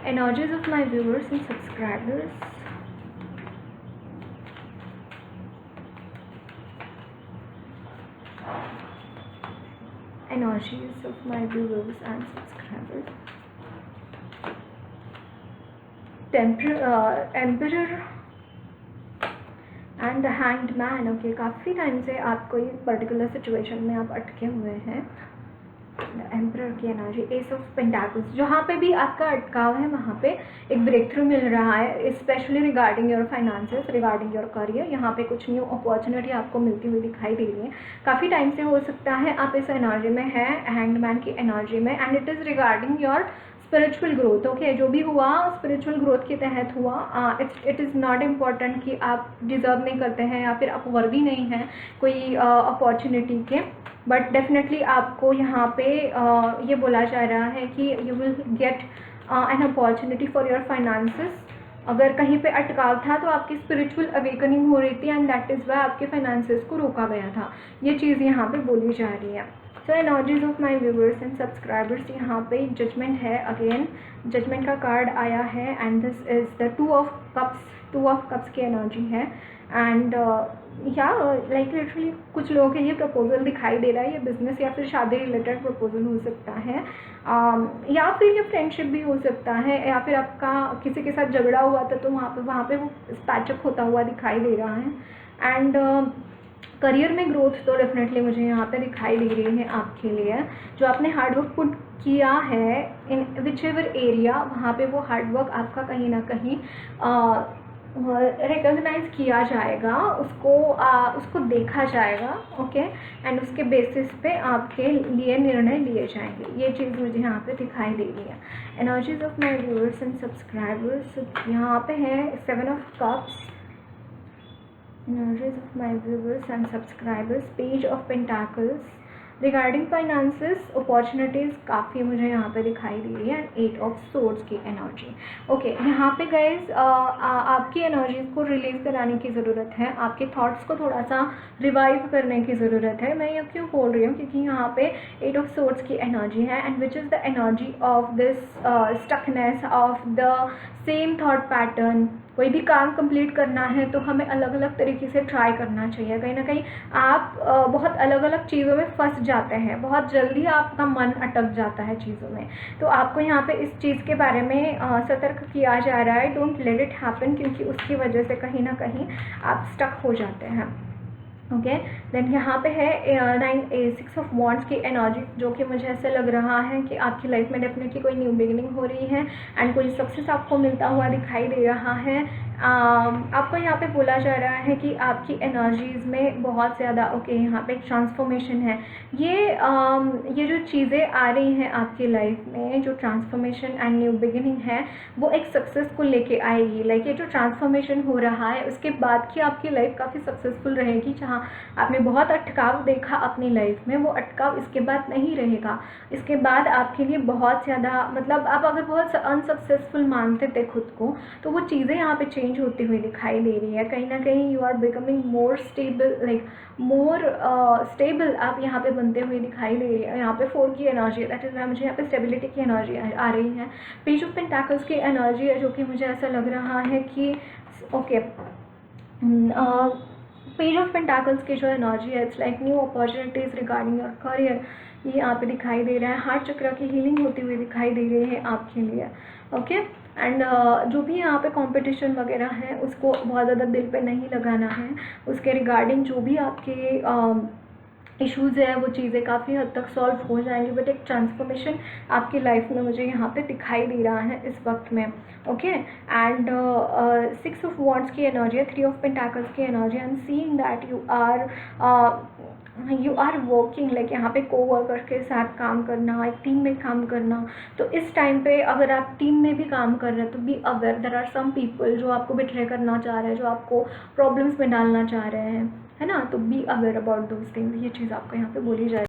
energies of my viewers and subscribers. Energies of my viewers and subscribers. Emperor and the hanged man. Okay, काफ़ी time से आपको ये particular situation में आप अटके हुए हैं. द एम्परर की एनर्जी, एस ऑफ पेंटाकल्स. जहाँ पे भी आपका अटकाव है वहाँ पे एक ब्रेक थ्रू मिल रहा है, specially regarding your finances, regarding your career. यहाँ पे कुछ न्यू अपॉर्चुनिटी आपको मिलती हुई दिखाई दे रही है. काफ़ी टाइम से हो सकता है आप इस एनर्जी में हैं, हैंग्ड मैन की एनर्जी में, and it is regarding your spiritual growth. Okay, जो भी हुआ स्पिरिचुअल ग्रोथ के तहत हुआ. इट इज़ नॉट इम्पॉर्टेंट कि आप डिज़र्व नहीं करते हैं या फिर आप वर्दी नहीं हैं कोई अपॉर्चुनिटी के, बट डेफिनेटली आपको यहाँ पे ये बोला जा रहा है कि you will get an opportunity for your finances. अगर कहीं पे अटकाव था तो आपकी स्पिरिचुअल अवेकनिंग हो रही थी, एंड दैट इज़ वाई आपके फाइनेंसेस को रोका गया था. ये चीज़ यहाँ पे बोली जा रही है. So energies of my viewers and subscribers. यहाँ पे जजमेंट है. अगेन जजमेंट का कार्ड आया है, and this is the two of cups की एनर्जी है. एंड या लाइक लिटरली कुछ लोगों के लिए प्रपोजल दिखाई दे रहा है. ये बिजनेस या फिर शादी रिलेटेड प्रपोजल हो सकता है, या फिर ये फ्रेंडशिप भी हो सकता है, या फिर आपका किसी के साथ झगड़ा हुआ था तो वहाँ पे वो पैचअप होता हुआ दिखाई दे रहा है. एंड करियर में ग्रोथ तो डेफिनेटली मुझे यहाँ पे दिखाई दे रही है आपके लिए. जो आपने हार्डवर्क पुट किया है इन विच एवर एरिया, वहाँ पे वो हार्डवर्क आपका कहीं ना कहीं रिकॉग्नाइज किया जाएगा, उसको देखा जाएगा. ओके, एंड उसके बेसिस पे आपके लिए निर्णय लिए जाएंगे. ये चीज़ मुझे यहाँ पे दिखाई दे रही है. Energies of my viewers and subscribers. यहाँ पे है 7 of Cups. Energies of my viewers and subscribers. Page of Pentacles. Regarding finances opportunities काफ़ी मुझे यहाँ पे दिखाई दे रही है. एंड 8 of Swords की एनर्जी. ओके, यहाँ पे गाइज आपकी एनर्जीज को रिलीज कराने की ज़रूरत है. आपके थॉट्स को थोड़ा सा रिवाइव करने की ज़रूरत है. मैं ये क्यों बोल रही हूँ, क्योंकि यहाँ पे 8 of Swords की एनर्जी है, and which is the energy of this stuckness of the same thought pattern. कोई भी काम कंप्लीट करना है तो हमें अलग अलग तरीके से ट्राई करना चाहिए. कहीं ना कहीं आप बहुत अलग अलग चीज़ों में फंस जाते हैं, बहुत जल्दी आपका मन अटक जाता है चीज़ों में. तो आपको यहाँ पे इस चीज़ के बारे में सतर्क किया जा रहा है. डोंट लेट इट हैपन, क्योंकि उसकी वजह से कहीं ना कहीं आप स्टक हो जाते हैं. ओके, देन यहाँ पे है 6 of Wands की एनर्जी, जो कि मुझे ऐसे लग रहा है कि आपकी लाइफ में डेफिनेटली कोई न्यू बिगिनिंग हो रही है, एंड कोई सक्सेस आपको मिलता हुआ दिखाई दे रहा है. आपको यहाँ पे बोला जा रहा है कि आपकी एनर्जीज़ में बहुत ज़्यादा यहाँ पे एक ट्रांसफॉर्मेशन है. ये जो चीज़ें आ रही हैं आपकी लाइफ में, जो ट्रांसफॉर्मेशन एंड न्यू बिगिनिंग है, वो एक सक्सेस को लेके आएगी. लाइक ये जो ट्रांसफॉर्मेशन हो रहा है उसके बाद की आपकी लाइफ काफ़ी सक्सेसफुल रहेगी. जहाँ आपने बहुत अटकाव देखा अपनी लाइफ में, वो अटकाव इसके बाद नहीं रहेगा. इसके बाद आपके लिए बहुत ज़्यादा, मतलब आप अगर बहुत अनसक्सेसफुल मानते थे खुद को, तो वो चीज़ें यहाँ पे चेंज होती हुई दिखाई दे रही है. कहीं ना कहीं you are becoming more stable, like more stable आप यहाँ पे बनते हुए दिखाई दे रही है. यहाँ पे 4 की एनर्जी है, दैट इज़ मुझे यहाँ पे स्टेबिलिटी की एनर्जी आ रही है. पेज ऑफ पेंटाकल्स की एनर्जी है, जो कि मुझे ऐसा लग रहा है कि ओके, पेज ऑफ पेंटाकल्स की जो एनर्जी है, it's like new opportunities regarding your career, ये यहाँ पे दिखाई दे रहा है. हार्ट चक्र की हीलिंग होती हुई दिखाई दे रही है आपके लिए. ओके, एंड जो भी यहाँ पे कंपटीशन वगैरह है उसको बहुत ज़्यादा दिल पे नहीं लगाना है. उसके रिगार्डिंग जो भी आपके इश्यूज़ है वो चीज़ें काफ़ी हद तक सॉल्व हो जाएंगी. बट एक ट्रांसफॉर्मेशन आपकी लाइफ में मुझे यहाँ पे दिखाई दे रहा है इस वक्त में. ओके, एंड 6 of Wands की एनर्जी है, 3 of Pentacles की energy. I am seeing that you are working, like यहाँ पे कोवर्कर के साथ काम करना, एक टीम में काम करना. तो इस टाइम पे अगर आप टीम में भी काम कर रहे हैं तो be aware, there are some people जो आपको बिट्रे करना चाह रहे हैं, जो आपको प्रॉब्लम्स में डालना चाह रहे हैं, है ना. तो be aware about those things. ये चीज़ आपको यहाँ पे बोली जाए.